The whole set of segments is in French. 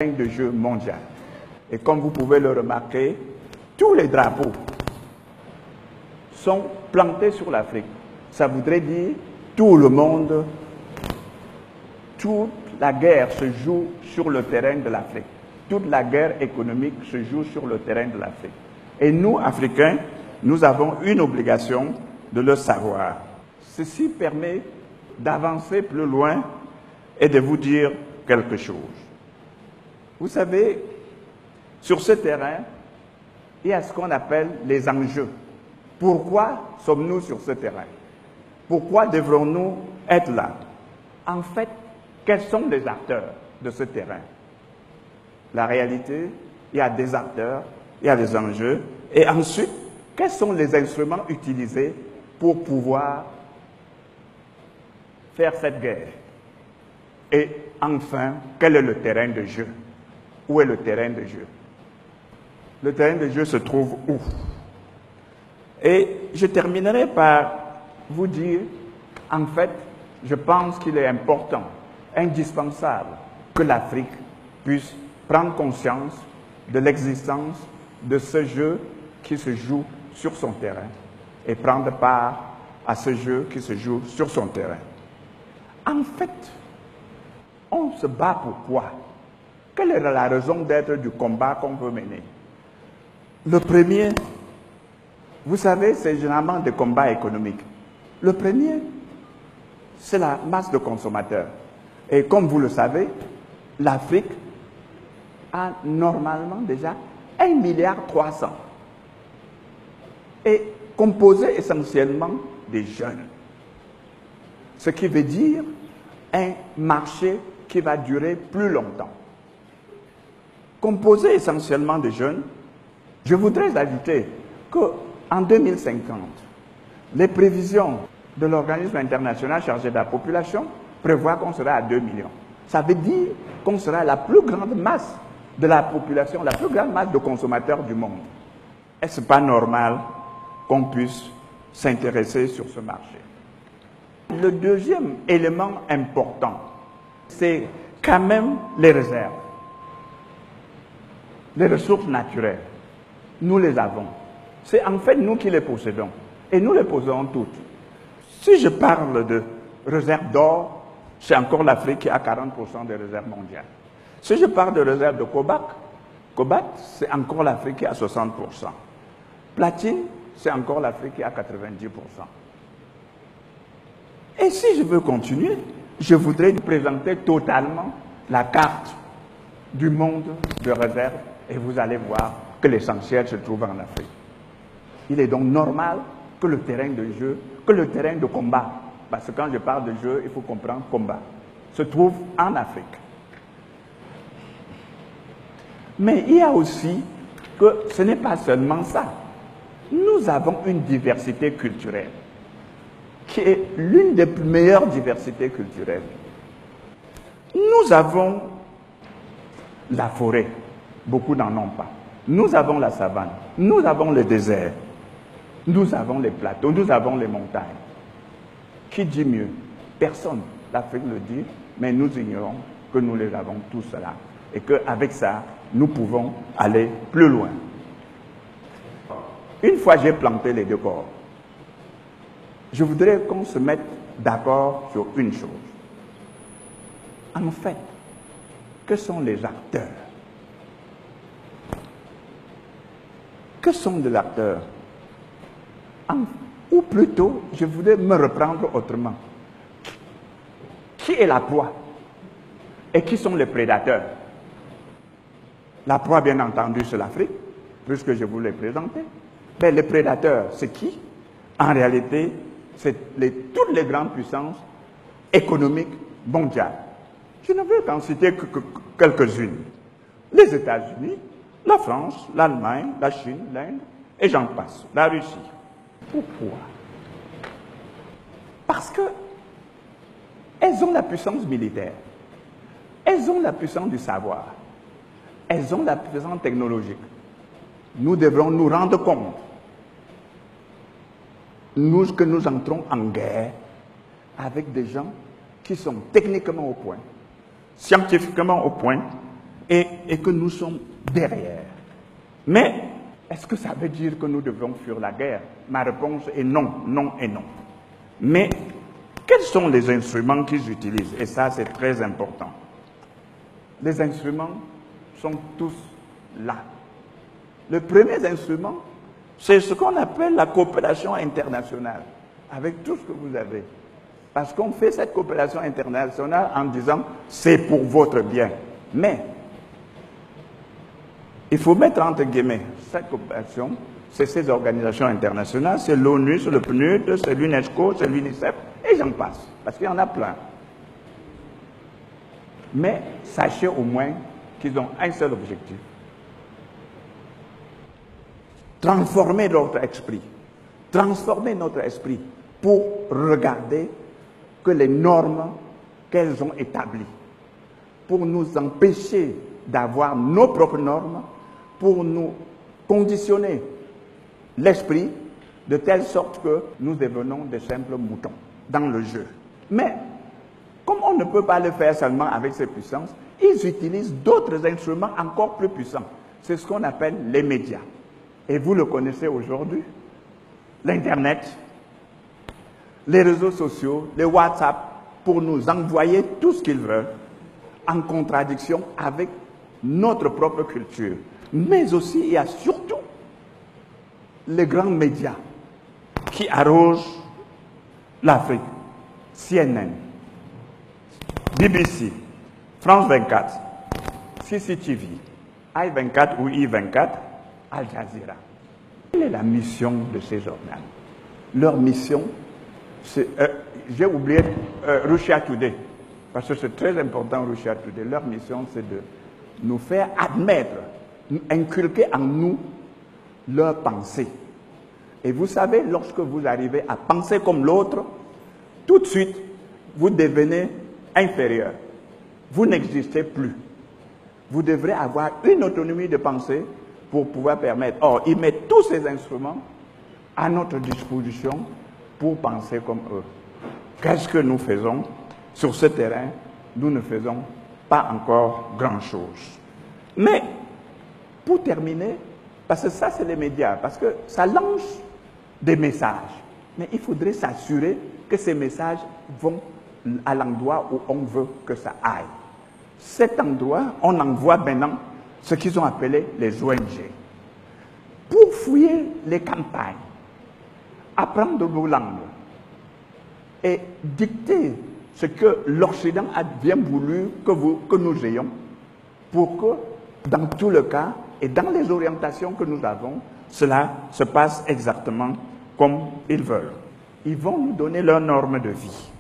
de jeu mondial. Et comme vous pouvez le remarquer, tous les drapeaux sont plantés sur l'Afrique. Ça voudrait dire tout le monde, toute la guerre se joue sur le terrain de l'Afrique. Toute la guerre économique se joue sur le terrain de l'Afrique. Et nous, Africains, nous avons une obligation de le savoir. Ceci permet d'avancer plus loin et de vous dire quelque chose. Vous savez, sur ce terrain, il y a ce qu'on appelle les enjeux. Pourquoi sommes-nous sur ce terrain? Pourquoi devrons-nous être là? En fait, quels sont les acteurs de ce terrain? La réalité, il y a des acteurs, il y a des enjeux. Et ensuite, quels sont les instruments utilisés pour pouvoir faire cette guerre? Et enfin, quel est le terrain de jeu? Où est le terrain de jeu? Le terrain de jeu se trouve où? Et je terminerai par vous dire, en fait, je pense qu'il est important, indispensable, que l'Afrique puisse prendre conscience de l'existence de ce jeu qui se joue sur son terrain et prendre part à ce jeu qui se joue sur son terrain. En fait, on se bat pourquoi? Quelle est la raison d'être du combat qu'on veut mener? Le premier, vous savez, c'est généralement des combats économiques. Le premier, c'est la masse de consommateurs. Et comme vous le savez, l'Afrique a normalement déjà 1,3 milliard et composé essentiellement des jeunes. Ce qui veut dire un marché qui va durer plus longtemps. Composé essentiellement de jeunes, je voudrais ajouter qu'en 2050, les prévisions de l'organisme international chargé de la population prévoient qu'on sera à 2 millions. Ça veut dire qu'on sera la plus grande masse de la population, la plus grande masse de consommateurs du monde. Est-ce pas normal qu'on puisse s'intéresser sur ce marché? Le deuxième élément important, c'est quand même les réserves. Les ressources naturelles, nous les avons. C'est en fait nous qui les possédons. Et nous les possédons toutes. Si je parle de réserves d'or, c'est encore l'Afrique qui a 40% des réserves mondiales. Si je parle de réserves de cobalt, c'est encore l'Afrique qui a 60%. Platine, c'est encore l'Afrique qui a 90%. Et si je veux continuer, je voudrais présenter totalement la carte du monde de réserve et vous allez voir que l'essentiel se trouve en Afrique. Il est donc normal que le terrain de jeu, que le terrain de combat, parce que quand je parle de jeu, il faut comprendre combat, se trouve en Afrique. Mais il y a aussi que ce n'est pas seulement ça. Nous avons une diversité culturelle qui est l'une des meilleures diversités culturelles. Nous avons la forêt, beaucoup n'en ont pas. Nous avons la savane, nous avons le désert, nous avons les plateaux, nous avons les montagnes. Qui dit mieux? Personne. L'Afrique le dit, mais nous ignorons que nous les avons tous là. Et qu'avec ça, nous pouvons aller plus loin. Une fois j'ai planté les décors, je voudrais qu'on se mette d'accord sur une chose. En fait, que sont les acteurs? Que sont les acteurs? Ou plutôt, je voudrais me reprendre autrement. Qui est la proie? Et qui sont les prédateurs? La proie, bien entendu, c'est l'Afrique, puisque je vous l'ai présenté. Mais les prédateurs, c'est qui? En réalité, c'est toutes les grandes puissances économiques mondiales. Je ne veux qu'en citer que quelques-unes. Les États-Unis, la France, l'Allemagne, la Chine, l'Inde, et j'en passe, la Russie. Pourquoi? Parce que elles ont la puissance militaire, elles ont la puissance du savoir, elles ont la puissance technologique. Nous devrons nous rendre compte, nous, que nous entrons en guerre avec des gens qui sont techniquement au point, scientifiquement au point, et que nous sommes derrière. Mais est-ce que ça veut dire que nous devons fuir la guerre? Ma réponse est non, non et non. Mais quels sont les instruments qu'ils utilisent? Et ça, c'est très important. Les instruments sont tous là. Le premier instrument, c'est ce qu'on appelle la coopération internationale, avec tout ce que vous avez. Parce qu'on fait cette coopération internationale en disant « c'est pour votre bien ». Mais il faut mettre entre guillemets cette coopération, c'est ces organisations internationales, c'est l'ONU, c'est le PNUD, c'est l'UNESCO, c'est l'UNICEF, et j'en passe, parce qu'il y en a plein. Mais sachez au moins qu'ils ont un seul objectif. Transformer notre esprit. Transformer notre esprit pour regarder que les normes qu'elles ont établies, pour nous empêcher d'avoir nos propres normes, pour nous conditionner l'esprit de telle sorte que nous devenons des simples moutons dans le jeu. Mais, comme on ne peut pas le faire seulement avec ces puissances, ils utilisent d'autres instruments encore plus puissants. C'est ce qu'on appelle les médias. Et vous le connaissez aujourd'hui, l'Internet, les réseaux sociaux, les WhatsApp, pour nous envoyer tout ce qu'ils veulent, en contradiction avec notre propre culture. Mais aussi, il y a surtout les grands médias qui arrosent l'Afrique. CNN, BBC, France 24, CCTV, I24 ou I24, Al Jazeera. Quelle est la mission de ces organes? Leur mission, c'est... j'ai oublié Russia Today, parce que c'est très important, Russia Today. Leur mission, c'est de nous faire admettre, inculquer en nous leur pensée. Et vous savez, lorsque vous arrivez à penser comme l'autre, tout de suite, vous devenez inférieur. Vous n'existez plus. Vous devrez avoir une autonomie de pensée pour pouvoir permettre. Or, ils mettent tous ces instruments à notre disposition pour penser comme eux. Qu'est-ce que nous faisons sur ce terrain? Nous ne faisons pas encore grand-chose. Mais, pour terminer, parce que ça, c'est les médias, parce que ça lance des messages. Mais il faudrait s'assurer que ces messages vont à l'endroit où on veut que ça aille. Cet endroit, on envoie maintenant ce qu'ils ont appelé les ONG. Pour fouiller les campagnes, apprendre nos langues et dicter ce que l'Occident a bien voulu que nous ayons, pour que, dans tout le cas, et dans les orientations que nous avons, cela se passe exactement comme ils veulent. Ils vont nous donner leurs normes de vie.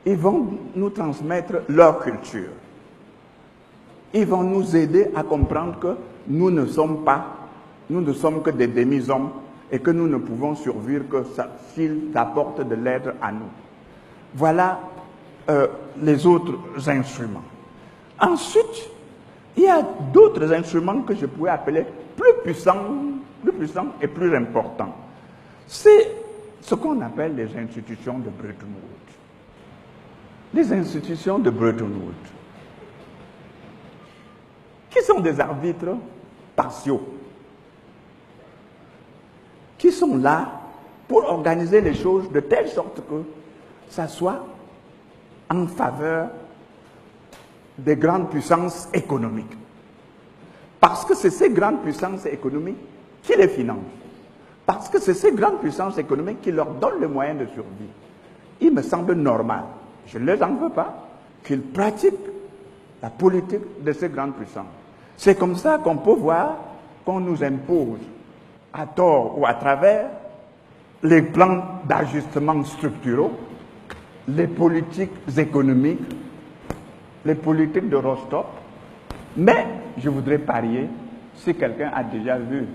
Ils vont nous transmettre leur culture. Ils vont nous aider à comprendre que nous ne sommes que des demi-hommes et que nous ne pouvons survivre que s'ils apportent de l'aide à nous. Voilà les autres instruments. Ensuite, il y a d'autres instruments que je pourrais appeler plus puissants et plus importants. C'est ce qu'on appelle les institutions de Bretton Woods. Les institutions de Bretton Woods, qui sont des arbitres partiaux, qui sont là pour organiser les choses de telle sorte que ça soit en faveur des grandes puissances économiques. Parce que c'est ces grandes puissances économiques qui les financent. Parce que c'est ces grandes puissances économiques qui leur donnent les moyens de survie. Il me semble normal, je ne les en veux pas, qu'ils pratiquent la politique de ces grandes puissances. C'est comme ça qu'on peut voir qu'on nous impose, à tort ou à travers, les plans d'ajustement structuraux, les politiques économiques, les politiques de Rostov. Mais je voudrais parier, si quelqu'un a déjà vu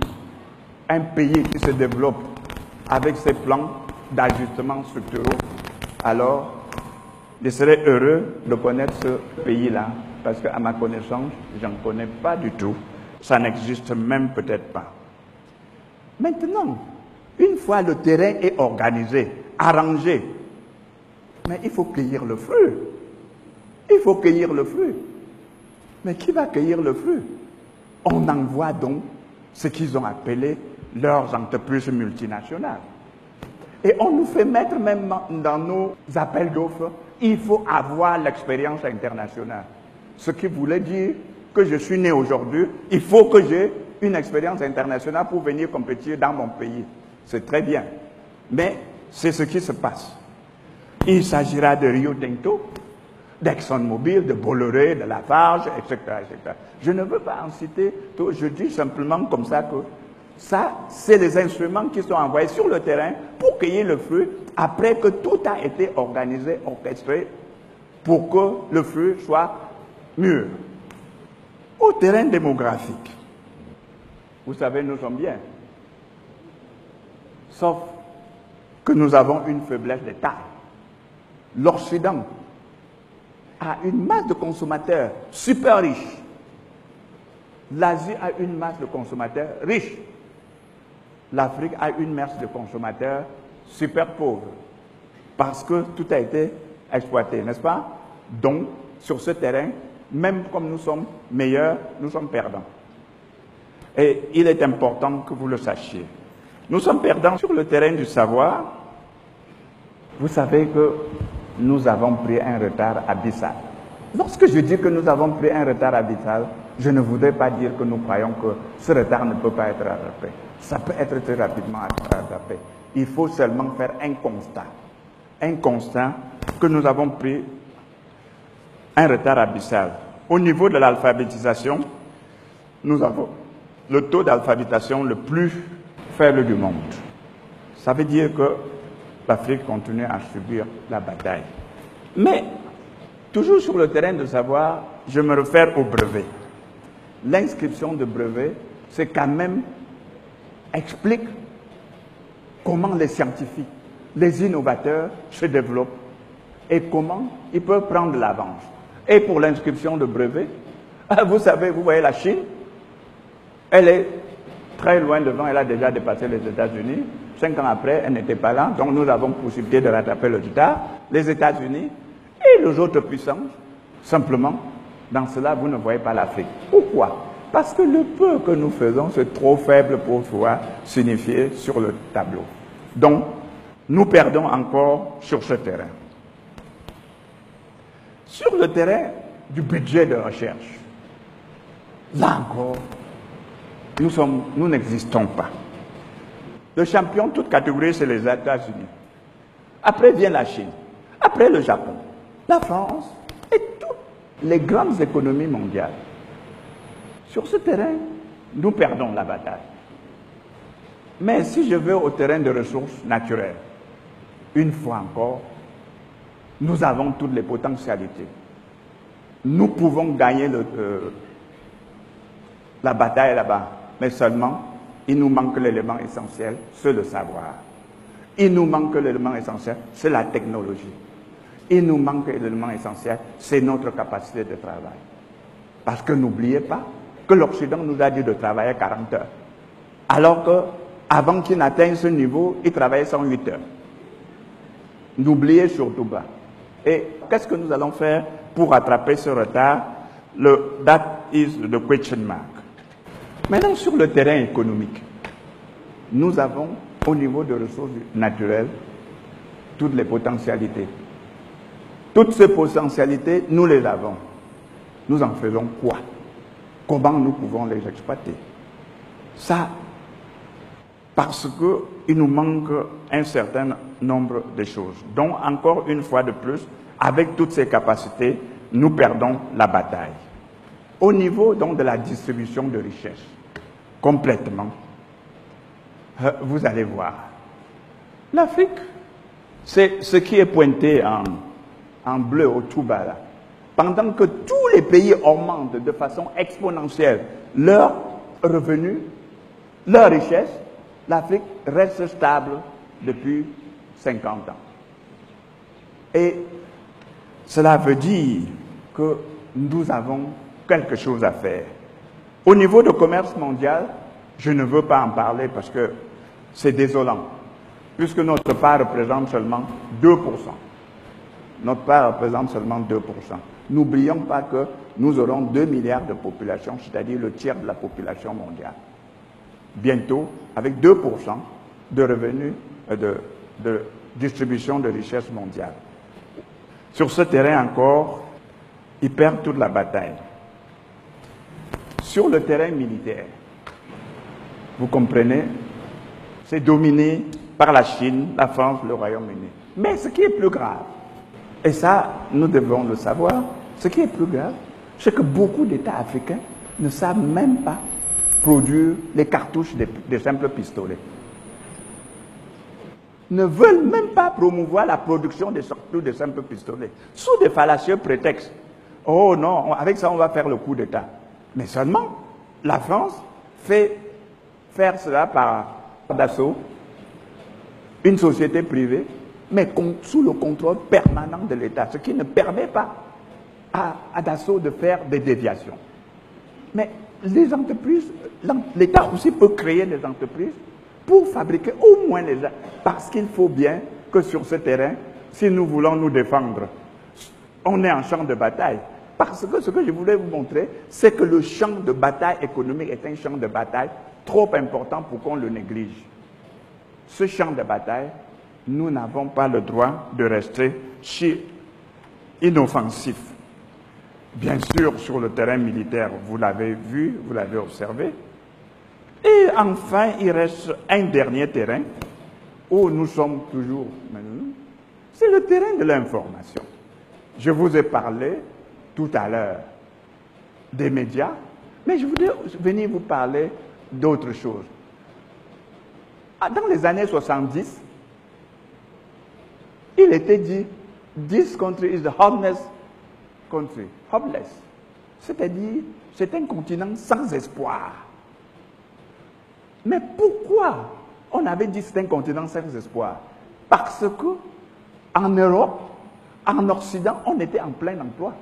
un pays qui se développe avec ses plans d'ajustement structuraux, alors je serais heureux de connaître ce pays-là, parce qu'à ma connaissance, je n'en connais pas du tout. Ça n'existe même peut-être pas. Maintenant, une fois le terrain est organisé, arrangé, mais il faut cueillir le fruit. Il faut cueillir le fruit. Mais qui va cueillir le fruit? On envoie donc ce qu'ils ont appelé leurs entreprises multinationales. Et on nous fait mettre même dans nos appels d'offres, il faut avoir l'expérience internationale. Ce qui voulait dire que je suis né aujourd'hui, il faut que j'ai une expérience internationale pour venir compétir dans mon pays. C'est très bien. Mais c'est ce qui se passe. Il s'agira de Rio Tinto, d'ExxonMobil, de Bolloré, de Lafarge, etc., etc. Je ne veux pas en citer tout, je dis simplement comme ça que ça, c'est les instruments qui sont envoyés sur le terrain pour cueillir le fruit après que tout a été organisé, orchestré pour que le fruit soit mûr. Au terrain démographique, vous savez, nous sommes bien. Sauf que nous avons une faiblesse de taille. L'Occident a une masse de consommateurs super riches. L'Asie a une masse de consommateurs riches. L'Afrique a une masse de consommateurs super pauvres. Parce que tout a été exploité, n'est-ce pas? Donc, sur ce terrain, même comme nous sommes meilleurs, nous sommes perdants. Et il est important que vous le sachiez. Nous sommes perdants sur le terrain du savoir. Vous savez que nous avons pris un retard abyssal. Lorsque je dis que nous avons pris un retard abyssal, je ne voudrais pas dire que nous croyons que ce retard ne peut pas être rattrapé. Ça peut être très rapidement rattrapé. Il faut seulement faire un constat. Un constat que nous avons pris un retard abyssal. Au niveau de l'alphabétisation, nous avons le taux d'alphabétisation le plus faible du monde. Ça veut dire que l'Afrique continue à subir la bataille. Mais, toujours sur le terrain de savoir, je me réfère au brevet. L'inscription de brevet, c'est quand même explique comment les scientifiques, les innovateurs se développent et comment ils peuvent prendre l'avance. Et pour l'inscription de brevet, vous savez, vous voyez la Chine, elle est très loin devant, elle a déjà dépassé les États-Unis. 5 ans après, elle n'était pas là, donc nous avons possibilité de rattraper le retard. Les États-Unis et les autres puissances, simplement, dans cela, vous ne voyez pas l'Afrique. Pourquoi? Parce que le peu que nous faisons, c'est trop faible pour pouvoir signifier sur le tableau. Donc, nous perdons encore sur ce terrain. Sur le terrain du budget de recherche, là encore, nous n'existons pas. Le champion, toute catégorie, c'est les États-Unis. Après vient la Chine. Après le Japon. La France et toutes les grandes économies mondiales. Sur ce terrain, nous perdons la bataille. Mais si je vais au terrain de ressources naturelles, une fois encore, nous avons toutes les potentialités. Nous pouvons gagner la bataille là-bas, mais seulement, il nous manque l'élément essentiel, c'est le savoir. Il nous manque l'élément essentiel, c'est la technologie. Il nous manque l'élément essentiel, c'est notre capacité de travail. Parce que n'oubliez pas que l'Occident nous a dit de travailler 40 heures. Alors qu'avant qu'il n'atteigne ce niveau, il travaillait 108 heures. N'oubliez surtout pas. Et qu'est-ce que nous allons faire pour rattraper ce retard? That is the question mark. Maintenant, sur le terrain économique, nous avons, au niveau de ressources naturelles, toutes les potentialités. Toutes ces potentialités, nous les avons. Nous en faisons quoi? Comment nous pouvons les exploiter? Ça, parce qu'il nous manque un certain nombre de choses. Donc, encore une fois de plus, avec toutes ces capacités, nous perdons la bataille. Au niveau donc de la distribution de richesses, complètement, vous allez voir. L'Afrique, c'est ce qui est pointé en bleu au tout bas là. Pendant que tous les pays augmentent de façon exponentielle leurs revenus, leurs richesses, l'Afrique reste stable depuis 50 ans. Et cela veut dire que nous avons quelque chose à faire. Au niveau du commerce mondial, je ne veux pas en parler parce que c'est désolant, puisque notre part représente seulement 2%. Notre part représente seulement 2%. N'oublions pas que nous aurons 2 milliards de population, c'est-à-dire le tiers de la population mondiale. Bientôt, avec 2% de revenus de distribution de richesse mondiale. Sur ce terrain encore, ils perdent toute la bataille. Sur le terrain militaire, vous comprenez, c'est dominé par la Chine, la France, le Royaume-Uni. Mais ce qui est plus grave, et ça, nous devons le savoir, ce qui est plus grave, c'est que beaucoup d'États africains ne savent même pas produire les cartouches des simples pistolets. Ne veulent même pas promouvoir la production des simples pistolets, sous des fallacieux prétextes. Oh non, avec ça on va faire le coup d'État. Mais seulement, la France fait faire cela par Dassault, une société privée, mais sous le contrôle permanent de l'État, ce qui ne permet pas à Dassault de faire des déviations. Mais les entreprises, l'État aussi peut créer des entreprises pour fabriquer au moins les... Parce qu'il faut bien que sur ce terrain, si nous voulons nous défendre, on est en champ de bataille. Parce que ce que je voulais vous montrer, c'est que le champ de bataille économique est un champ de bataille trop important pour qu'on le néglige. Ce champ de bataille, nous n'avons pas le droit de rester inoffensifs. Bien sûr, sur le terrain militaire, vous l'avez vu, vous l'avez observé. Et enfin, il reste un dernier terrain où nous sommes toujours maintenant. C'est le terrain de l'information. Je vous ai parlé tout à l'heure des médias, mais je voudrais venir vous parler d'autre chose. Dans les années 70, il était dit « This country is the hopeless country ». Hopeless. C'est-à-dire, c'est un continent sans espoir. Mais pourquoi on avait dit que c'est un continent sans espoir? Parce que en Europe, en Occident, on était en plein emploi.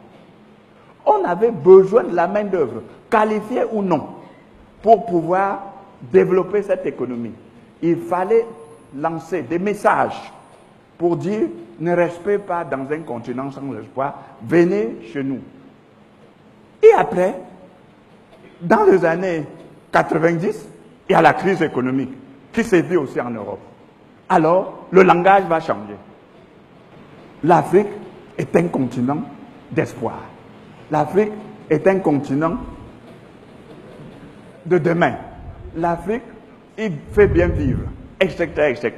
On avait besoin de la main-d'œuvre, qualifiée ou non, pour pouvoir développer cette économie. Il fallait lancer des messages pour dire ne restez pas dans un continent sans espoir, venez chez nous. Et après, dans les années 90, il y a la crise économique qui s'est vue aussi en Europe. Alors, le langage va changer. L'Afrique est un continent d'espoir. L'Afrique est un continent de demain. L'Afrique, il fait bien vivre, etc., etc.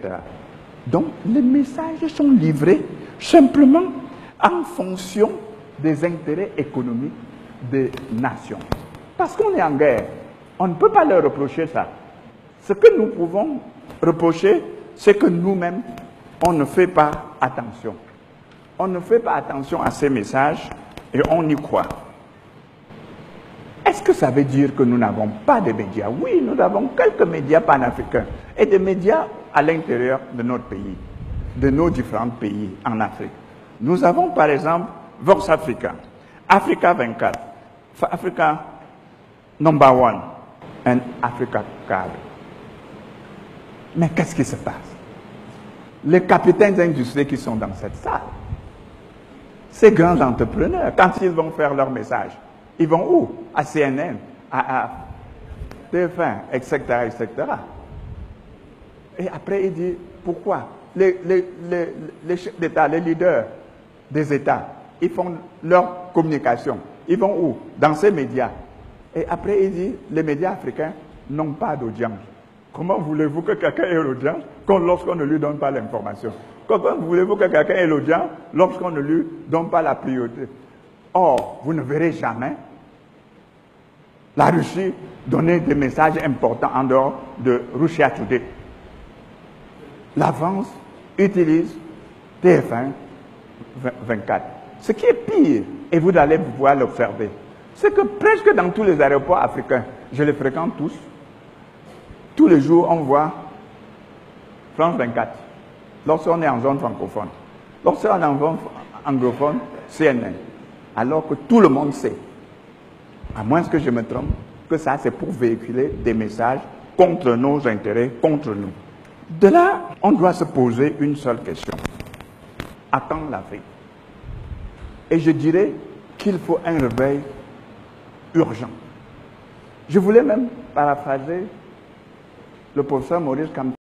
Donc, les messages sont livrés simplement en fonction des intérêts économiques des nations. Parce qu'on est en guerre, on ne peut pas leur reprocher ça. Ce que nous pouvons reprocher, c'est que nous-mêmes, on ne fait pas attention. On ne fait pas attention à ces messages et on y croit. Est-ce que ça veut dire que nous n'avons pas de médias? Oui, nous avons quelques médias panafricains et des médias à l'intérieur de notre pays, de nos différents pays en Afrique. Nous avons par exemple Vox Africa, Africa 24, Africa Number 1 et Africa Card. Mais qu'est-ce qui se passe? Les capitaines d'industrie qui sont dans cette salle, ces grands entrepreneurs, quand ils vont faire leur message, ils vont où? À CNN, à TF1, etc., etc. Et après, il dit, pourquoi? Les chefs d'État, les leaders des États, ils font leur communication. Ils vont où? Dans ces médias. Et après, il dit, les médias africains n'ont pas d'audience. Comment voulez-vous que quelqu'un ait l'audience lorsqu'on ne lui donne pas l'information? Comment voulez-vous que quelqu'un ait l'audience lorsqu'on ne lui donne pas la priorité? Or, vous ne verrez jamais la Russie donner des messages importants en dehors de Russia Today. La France utilise TF1 24. Ce qui est pire, et vous allez pouvoir l'observer, c'est que presque dans tous les aéroports africains, je les fréquente tous les jours on voit France 24, lorsqu'on est en zone francophone. Lorsqu'on est en zone anglophone, CNN. Alors que tout le monde sait, à moins que je me trompe, que ça c'est pour véhiculer des messages contre nos intérêts, contre nous. De là, on doit se poser une seule question. À quand l'Afrique? Et je dirais, qu'il faut un réveil urgent. Je voulais même paraphraser le professeur Maurice Kamto.